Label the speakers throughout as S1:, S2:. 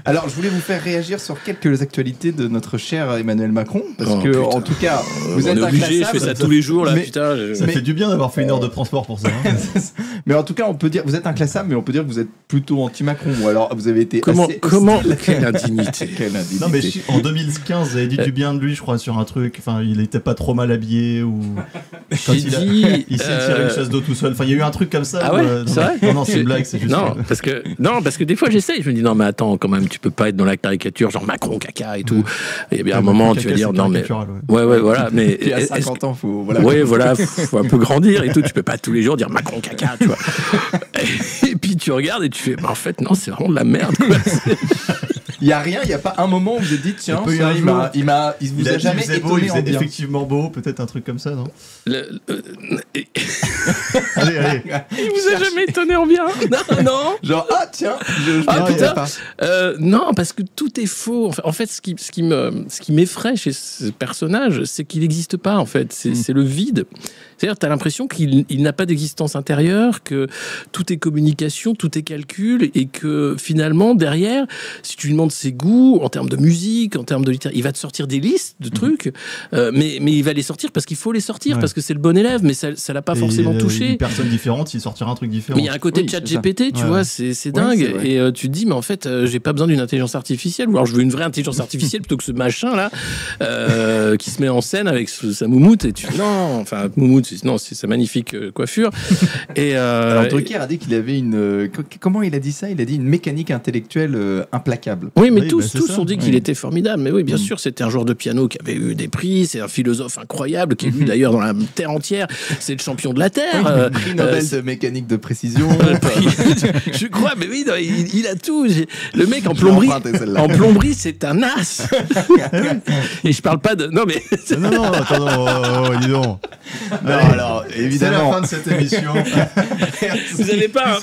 S1: Alors, je voulais vous faire réagir sur quelques actualités de notre cher Emmanuel Macron, parce que, en tout cas, vous êtes
S2: obligé. Je fais ça tous les jours, là, putain.
S3: Ça fait du bien d'avoir fait une heure de transport pour ça. Hein.
S1: Mais en tout cas, on peut dire, vous êtes inclassable, mais on peut dire que vous êtes plutôt anti-Macron, ou alors vous avez été
S2: comment
S1: quelle indignité.
S3: Non, mais en 2015, vous avez dit du bien de lui, je crois, sur un truc. Enfin, il était pas trop mal habillé ou. Quand il s'est tiré une chasse d'eau tout seul. Enfin, il y a eu un truc comme ça.
S2: Ah ouais, c'est vrai.
S3: Non, c'est une blague, c'est juste.
S2: Non, parce que des fois j'essaye, je me dis non mais attends quand même, tu peux pas être dans la caricature genre Macron caca et tout. Et il y a bien un moment tu vas dire non mais ouais voilà, mais
S1: puis à 50 ans faut
S2: faut un peu grandir et tout, tu peux pas tous les jours dire Macron caca, tu vois. Et puis tu regardes et tu fais en fait non, c'est vraiment de la merde quoi.
S1: Il y a rien, il y a pas un moment où vous avez dit tiens, il vous a jamais étonné en bien.
S3: Effectivement beau, peut-être un truc comme ça, non?
S2: Allez. Il vous a jamais étonné en bien? Non.
S1: Genre tiens,
S2: putain. Non, parce que tout est faux. En fait, ce qui m'effraie chez ce personnage, c'est qu'il n'existe pas. En fait, c'est le vide. C'est-à-dire, tu as l'impression qu'il n'a pas d'existence intérieure, que tout est communication, tout est calcul, et que finalement, derrière, si tu lui demandes ses goûts, en termes de musique, en termes de littérature, il va te sortir des listes de trucs, mais il va les sortir parce qu'il faut les sortir, parce que c'est le bon élève, mais ça l'a pas forcément touché.
S3: Une personne différente, il sortira un truc différent.
S2: Mais il y a un côté chat GPT, tu vois, c'est dingue. Et tu te dis, mais en fait, j'ai pas besoin d'une intelligence artificielle, ou alors je veux une vraie intelligence artificielle plutôt que ce machin-là, qui se met en scène avec sa moumoute, et tu non, enfin, moumoute, non, c'est sa magnifique coiffure. Et
S1: alors Drucker a dit qu'il avait comment il a dit ça? Il a dit une mécanique intellectuelle implacable.
S2: Oui, mais tous ont dit qu'il était formidable. Mais oui, bien sûr, c'était un joueur de piano qui avait eu des prix, c'est un philosophe incroyable qui est lu d'ailleurs dans la terre entière. C'est le champion de la terre.
S1: Prix Nobel de mécanique de précision.
S2: Je crois, mais oui, non, il a tout. Le mec en plomberie, c'est un as. Et je parle pas de. Non, mais.
S3: Non, attends, dis donc.
S1: Non, alors, évidemment.
S3: C'est la fin de cette émission.
S2: Vous n'avez pas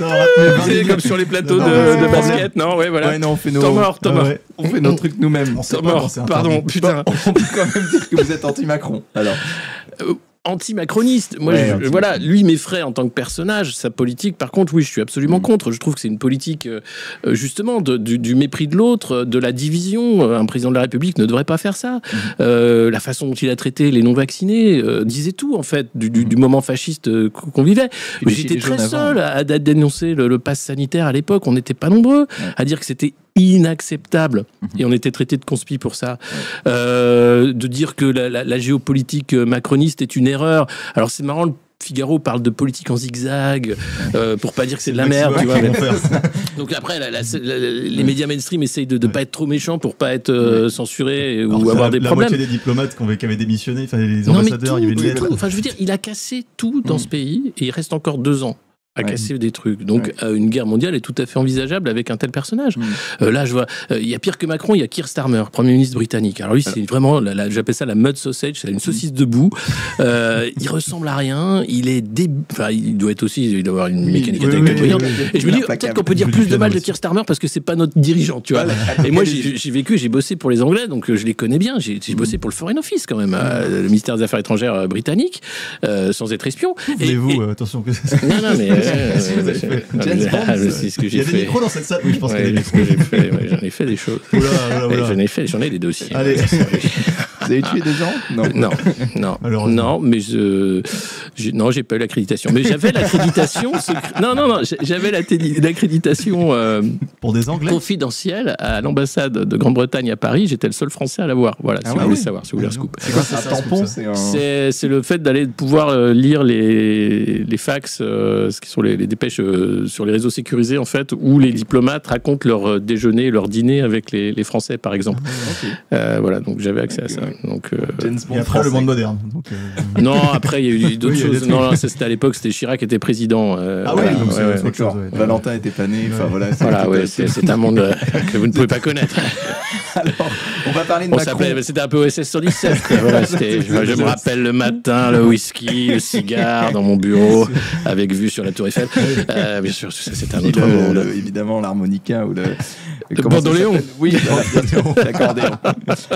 S2: c'est comme sur les plateaux de basket, non? Ouais, voilà.
S1: Ouais, non, on fait nos.
S2: Thomas.
S1: On fait nos trucs nous-mêmes.
S2: Pardon, putain.
S1: On peut quand même dire que vous êtes anti-Macron. Alors.
S2: Anti-macroniste. Moi, voilà, lui m'effraie en tant que personnage. Sa politique, par contre, oui, je suis absolument contre. Je trouve que c'est une politique, justement, du mépris de l'autre, de la division. Un président de la République ne devrait pas faire ça. La façon dont il a traité les non-vaccinés disait tout, en fait, du moment fasciste qu'on vivait. J'étais très seul à dénoncer le pass sanitaire à l'époque. On n'était pas nombreux à dire que c'était inacceptable, et on était traité de conspi pour ça. De dire que la géopolitique macroniste est une erreur. Alors c'est marrant, le Figaro parle de politique en zigzag, pour pas dire que c'est de la merde, tu vois. Donc après, les médias mainstream essayent de pas être trop méchants pour pas être censurés ou avoir des problèmes.
S3: La moitié des diplomates qui avaient démissionné, enfin les ambassadeurs, il y avait des lettres.
S2: Enfin, je veux dire, il a cassé tout dans ce pays, et il reste encore 2 ans à casser des trucs. Donc, une guerre mondiale est tout à fait envisageable avec un tel personnage. Là, je vois, il y a pire que Macron, il y a Keir Starmer, Premier ministre britannique. Alors lui, c'est vraiment, j'appelle ça la mud sausage, c'est une saucisse debout. Il ressemble à rien, il doit être aussi, il doit avoir une mécanique intellectuelle brillante. Et je me dis, peut-être qu'on peut dire plus de mal de Keir Starmer parce que c'est pas notre dirigeant, tu vois. Et moi, j'ai bossé pour les Anglais, donc je les connais bien. J'ai bossé pour le Foreign Office quand même, le ministère des Affaires étrangères britannique, sans être espion.
S3: Et vous, attention que
S2: non, mais c'est ce que j'ai fait.
S3: Il y a des micros dans cette salle. Oui, je pense qu'il y a des micros.
S2: J'en ai fait des choses. J'en ai des dossiers.
S3: Allez.
S1: Vous avez tué des gens?
S2: Non, mais j'ai pas eu l'accréditation. Mais j'avais l'accréditation. J'avais l'accréditation
S3: pour des Anglais
S2: confidentielle à l'ambassade de Grande-Bretagne à Paris. J'étais le seul Français à l'avoir. Voilà, si vous voulez savoir, si vous voulez un scoop.
S1: C'est quoi, c'est un tampon?
S2: C'est le fait d'aller pouvoir lire les fax, ce qui sont les dépêches sur les réseaux sécurisés en fait, où les diplomates racontent leur déjeuner, leur dîner avec les Français par exemple. Voilà, donc j'avais accès à ça. Donc,
S3: et après le monde moderne.
S2: Non, après il y a eu d'autres choses. Non, c'était à l'époque, c'était Chirac qui était président.
S3: Donc c'est autre chose.
S1: Valentin était pas né. Enfin voilà.
S2: C'est un monde que vous ne pouvez pas connaître.
S1: Alors, on va parler de Macron.
S2: C'était un peu OSS 117. Voilà, je me rappelle le matin, le whisky, le cigare dans mon bureau, avec vue sur la Tour Eiffel. Bien sûr, c'est un autre monde.
S1: Évidemment, l'harmonica ou
S2: Le bandoléon.
S1: Oui, l'accordéon.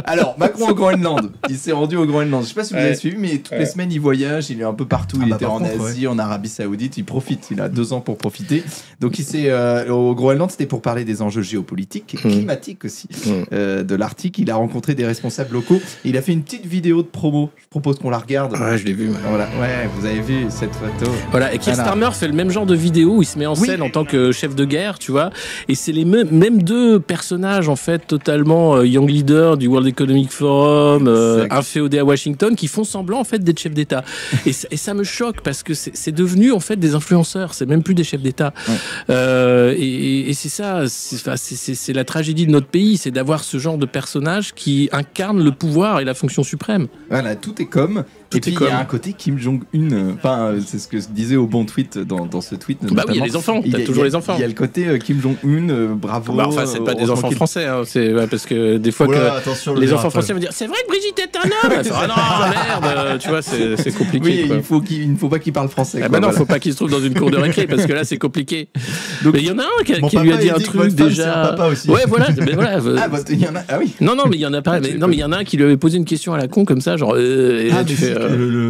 S1: Alors, Macron au Groenland. Il s'est rendu au Groenland. Je sais pas si vous avez suivi, mais toutes les semaines, il voyage. Il est un peu partout. Il était en Asie, en Arabie Saoudite. Il profite. Il a 2 ans pour profiter. Donc, il s'est au Groenland, c'était pour parler des enjeux géopolitiques, climatiques aussi, de l'Arctique. Il a rencontré des responsables locaux. Il a fait une petite vidéo de promo. Je propose qu'on la regarde.
S2: Ouais, je l'ai vu.
S1: Voilà. Ouais, vous avez vu cette photo.
S2: Voilà. Et Keir Starmer fait le même genre de vidéo où il se met en scène en tant que chef de guerre, tu vois. Et c'est les mêmes 2 personnages, en fait, totalement young leader du World Economic Forum, inféodés à Washington, qui font semblant, en fait, d'être chefs d'État. Et ça me choque parce que c'est devenu, en fait, des influenceurs. C'est même plus des chefs d'État. Et c'est ça. C'est la tragédie de notre pays. C'est d'avoir ce genre de personnages qui incarnent le pouvoir et la fonction suprême.
S1: Voilà, tout est comme. Et puis il y a un côté Kim Jong-un. Enfin, c'est ce que disait au bon tweet dans ce tweet.
S2: Bah oui, il y a les enfants. T'as toujours les enfants.
S1: Il y a le côté Kim Jong-un, bravo.
S2: Bah enfin, c'est pas des enfants français. Hein, c'est parce que des fois les enfants français vont dire c'est vrai que Brigitte est un homme. Elle fait, ah non, merde. Tu vois, c'est compliqué.
S1: Oui, il ne faut pas qu'il parle français.
S2: Ah bah non, faut pas qu'il se trouve dans une cour de récré parce que là c'est compliqué. Donc, mais il y en a un qui lui a dit un truc déjà.
S3: Ouais,
S2: voilà.
S1: Il y en a. Ah oui.
S2: Non, mais il y en a pas. Non, mais il y en a un qui lui avait posé une question à la con comme ça, genre.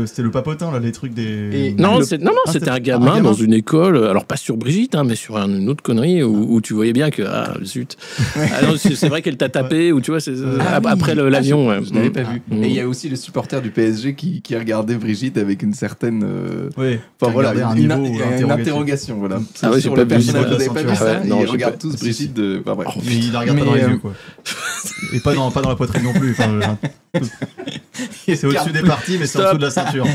S3: C'était le papotin, là, les trucs des.
S2: Non, c'était un gamin dans une école. Alors pas sur Brigitte, hein, mais sur une autre connerie où tu voyais bien que zut. Ah non, c'est vrai qu'elle t'a tapé ou tu vois, après l'avion.
S1: Je n'avais pas vu. Et il y a aussi le supporter du PSG qui regardait Brigitte avec une certaine.
S3: Enfin voilà,
S1: une interrogation. Voilà.
S2: Ah oui, j'ai pas vu ça.
S1: Vous n'avez pas vu ça? Ils regardent tous Brigitte.
S3: Mais il la regarde pas dans les yeux, quoi. Et pas dans la poitrine non plus. C'est au-dessus des parties, mais c'est en dessous de la ceinture.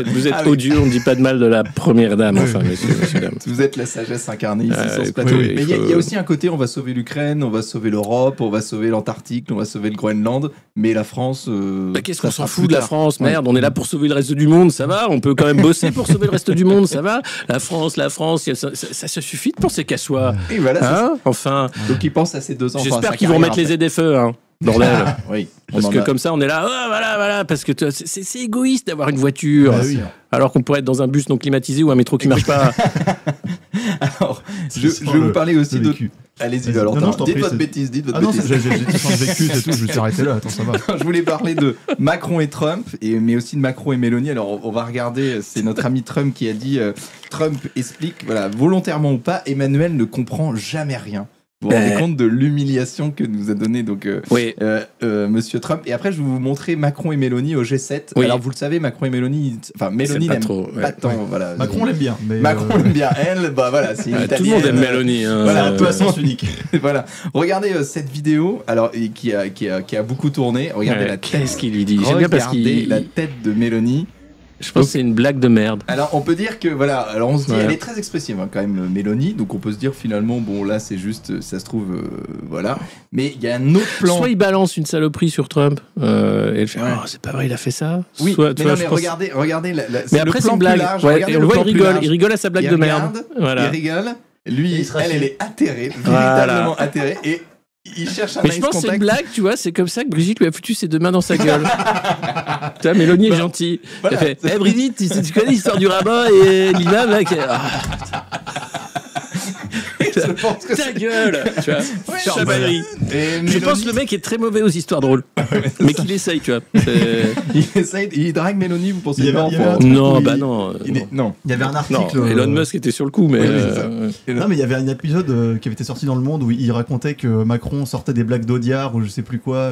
S2: Vous êtes odieux, on ne dit pas de mal de la première dame, enfin, messieurs, dames.
S1: Vous êtes la sagesse incarnée ici sur ce plateau. Mais il y a aussi un côté, on va sauver l'Ukraine, on va sauver l'Europe, on va sauver l'Antarctique, on va sauver le Groenland, mais la France...
S2: qu'est-ce qu'on s'en fout de la France? Merde, on est là pour sauver le reste du monde, ça va? On peut quand même bosser pour sauver le reste du monde, ça va? La France, ça suffit de penser qu'à soi.
S1: Et voilà,
S2: enfin...
S1: Donc ils pensent à ces 2 ans.
S2: J'espère qu'ils vont mettre les ZFE, hein. Bordel.
S1: Oui.
S2: Parce que comme ça, on est là, voilà, parce que c'est égoïste d'avoir une voiture, alors qu'on pourrait être dans un bus non climatisé ou un métro qui marche pas.
S1: Alors, je vais vous parler aussi de... Allez-y, alors, dites votre bêtise,
S3: Ah non, j'ai vécu, c'est tout, je me suis arrêté là, attends, ça va.
S1: Je voulais parler de Macron et Trump, mais aussi de Macron et Mélanie. Alors, on va regarder, c'est notre ami Trump qui a dit, Trump explique, voilà, volontairement ou pas, Emmanuel ne comprend jamais rien. Vous vous rendez compte de l'humiliation que nous a donné Monsieur Trump. Et après, je vais vous montrer Macron et Mélanie au G7. Oui. Alors, vous le savez, Macron et Mélanie... Enfin, Mélanie n'aime pas tant. Voilà.
S3: Macron l'aime bien. Mais
S1: Macron l'aime bien. Elle, c'est une italienne.
S2: Tout le monde aime Mélanie. Hein,
S1: voilà, un peu à sens unique. Voilà. Regardez cette vidéo, alors, qui a beaucoup tourné. Regardez la tête.
S2: Qu'est-ce qu'il lui dit? J'aime bien parce qu'il...
S1: la tête de Mélanie.
S2: Je pense que c'est une blague de merde.
S1: Alors on peut dire que voilà, alors on se dit elle est très expressive quand même Mélanie, donc on peut se dire finalement bon là c'est juste ça se trouve voilà, mais il y a un autre plan.
S2: Soit il balance une saloperie sur Trump et elle fait c'est pas vrai il a fait ça.
S1: Oui,
S2: soit,
S1: mais regardez
S2: mais après c'est une blague. Et on le voit il rigole à sa blague de merde.
S1: Voilà. Il rigole. Lui elle est atterrée, véritablement atterrée et il cherche un
S2: mais je pense que c'est une blague, tu vois, c'est comme ça que Brigitte lui a foutu ses 2 mains dans sa gueule. Tu vois, Mélanie est gentille. Voilà. Elle fait Brigitte, tu connais l'histoire du rabbin et l'imam là
S1: Je pense que
S2: ta gueule, tu vois. Chamaillerie. Je pense que le mec est très mauvais aux histoires drôles, mais qu'il essaye, tu vois.
S1: Il essaye, il drague Mélanie, vous pensez pas?
S2: Non, bah non.
S1: Non.
S3: Il y avait un article.
S2: Elon Musk était sur le coup, mais.
S3: Non, mais il y avait un épisode qui avait été sorti dans Le Monde où il racontait que Macron sortait des blagues d'Audiard ou je sais plus quoi,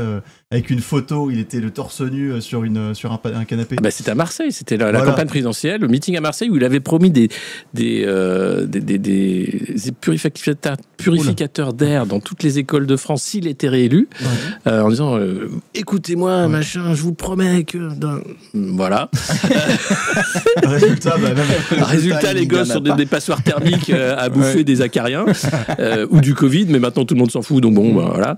S3: avec une photo, il était le torse nu sur un canapé.
S2: Bah, c'était à Marseille, c'était la campagne présidentielle, le meeting à Marseille où il avait promis des purificateurs d'air dans toutes les écoles de France s'il était réélu, en disant écoutez-moi, machin, je vous promets que. Voilà. Résultat, les gosses sont des passoires thermiques à bouffer des acariens ou du Covid, mais maintenant tout le monde s'en fout, donc bon, voilà.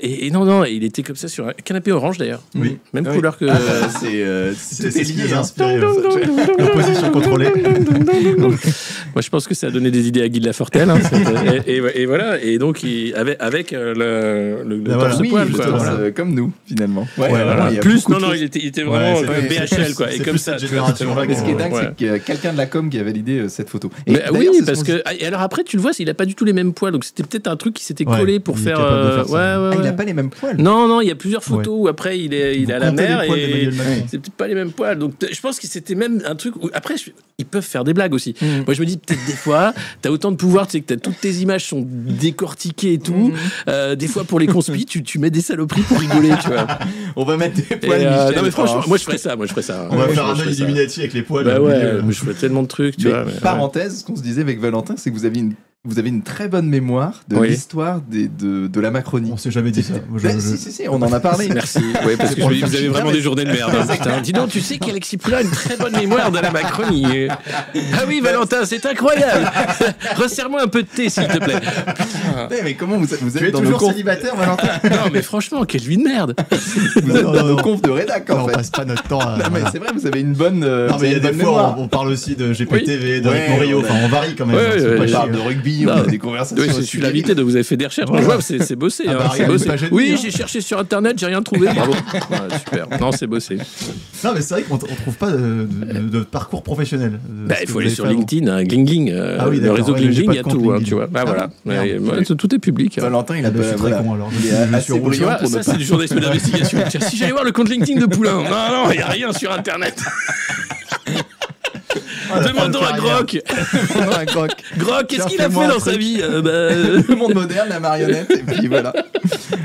S2: Et non, il était comme ça sur un canapé orange d'ailleurs.
S3: Oui.
S2: Même couleur que.
S1: C'est lié,
S3: inspiré. La position contrôlée.
S2: Moi, je pense que ça a donné des idées à Guy de Lafortelle. Hein. Et voilà. Et donc, avec le torse poil, quoi.
S1: Comme nous, finalement.
S2: Plus, non, il était vraiment BHL, quoi. Et comme ça.
S1: Ce qui est dingue, c'est qu'il y a quelqu'un de la com qui a validé cette photo.
S2: Oui, parce que. Et alors après, tu le vois, il a pas du tout les mêmes poils. Donc c'était peut-être un truc qui s'était collé pour faire.
S1: Il n'a pas les mêmes poils.
S2: Non, il y a plusieurs photos où après il est à la mer et c'est peut-être pas les mêmes poils. Donc je pense que c'était même un truc où après ils peuvent faire des blagues aussi. Moi je me dis peut-être des fois t'as autant de pouvoir, tu sais que toutes tes images sont décortiquées et tout. Des fois pour les conspis tu mets des saloperies pour rigoler, tu vois.
S1: On va mettre des poils.
S2: Non mais franchement, moi je ferais ça.
S3: On va faire un œil Illuminati avec les poils.
S2: Bah ouais, je ferais tellement de trucs, tu vois.
S1: Parenthèse, ce qu'on se disait avec Valentin, c'est que vous avez une très bonne mémoire de l'histoire de la Macronie.
S3: On s'est jamais dit ça.
S1: Si, on en a parlé.
S2: Merci. Ouais, parce que vous avez vraiment des journées de merde. Putain. Dis donc, tu sais qu'Alexis Poulain a une très bonne mémoire de la Macronie. Ah oui, Valentin, c'est incroyable. Resserre-moi un peu de thé, s'il te plaît.
S1: Mais comment vous êtes
S3: tu es
S1: dans
S3: toujours célibataire, Valentin?
S2: Non, mais franchement, quelle vie de merde.
S1: Vous êtes dans nos confs de rédac, en fait.
S3: On passe pas notre temps à...
S1: Non, mais c'est vrai, vous avez une bonne...
S3: Non, mais il y a des fois, on parle aussi de GPTV, de Rick Morillo. Enfin, on varie quand même.
S1: On parle de rugby, on a des conversations.
S2: Oui, je suis l'invité, de vous avez fait des recherches. Je vois, c'est bossé. Oui, j'ai cherché sur Internet, j'ai rien trouvé. Bravo. Super. Non, c'est bossé.
S3: Non, mais c'est vrai qu'on trouve pas de parcours professionnel.
S2: Il faut aller sur LinkedIn, Glingling. Le réseau Glingling, il y a tout, tu vois. Voilà. Tout est public.
S1: Valentin, il a
S3: je suis très con alors.
S1: Il est assez brillant pour
S2: ça, c'est du journalisme d'investigation. Si j'allais voir le compte LinkedIn de Poulain, non, il n'y a rien sur Internet. Demandons à Grok. Grok, qu'est-ce qu'il a fait dans sa vie?
S1: Le monde moderne, la marionnette, et puis voilà.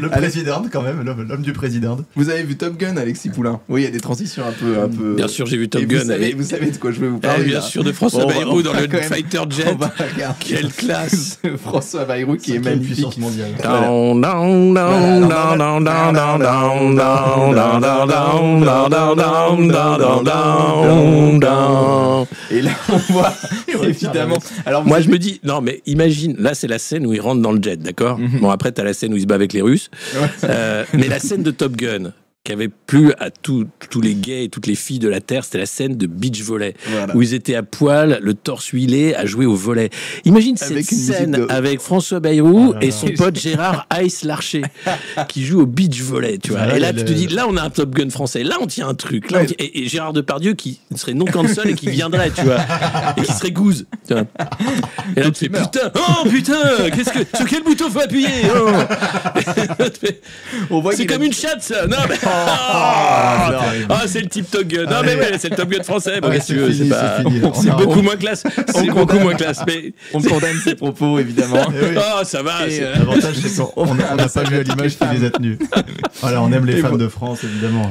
S3: Le président, quand même, l'homme du président.
S1: Vous avez vu Top Gun, Alexis Poulain? Oui, il y a des transitions un peu...
S2: Bien sûr, j'ai vu Top Gun.
S1: Vous savez de quoi je vais vous parler?
S2: Bien sûr, de François Bayrou dans le Fighter Jet. Quelle classe!
S1: François Bayrou qui est magnifique.
S3: Puissance mondiale.
S1: Et là, on voit évidemment.
S2: Alors, moi, je me dis, non, mais imagine, là, c'est la scène où il rentre dans le jet, d'accord? Bon, après, t'as la scène où il se bat avec les Russes. Mais la scène de Top Gun, qui avait plu à tous les gays et toutes les filles de la Terre, c'était la scène de beach volley, où ils étaient à poil, le torse huilé, à jouer au volley. Imagine cette scène avec François Bayrou et son pote Gérard Ice Larcher, qui joue au beach volley, tu vois. Et là, tu te dis, là, on a un Top Gun français, là, on tient un truc. Là, et Gérard Depardieu qui serait non cancel et qui viendrait, tu vois, et qui serait gouze, tu vois. Et là, tu fais, putain, sur quel bouton faut appuyer? C'est comme une chatte, ça. Non, mais... c'est le type Top Gun. Non, mais c'est le Top Gun français. C'est beaucoup moins classe. C'est beaucoup moins classe. Mais
S1: on condamne ses propos, évidemment.
S2: Ça va.
S3: L'avantage, c'est qu'on n'a pas vu à l'image qui les a tenus. Voilà, on aime les femmes de France, évidemment.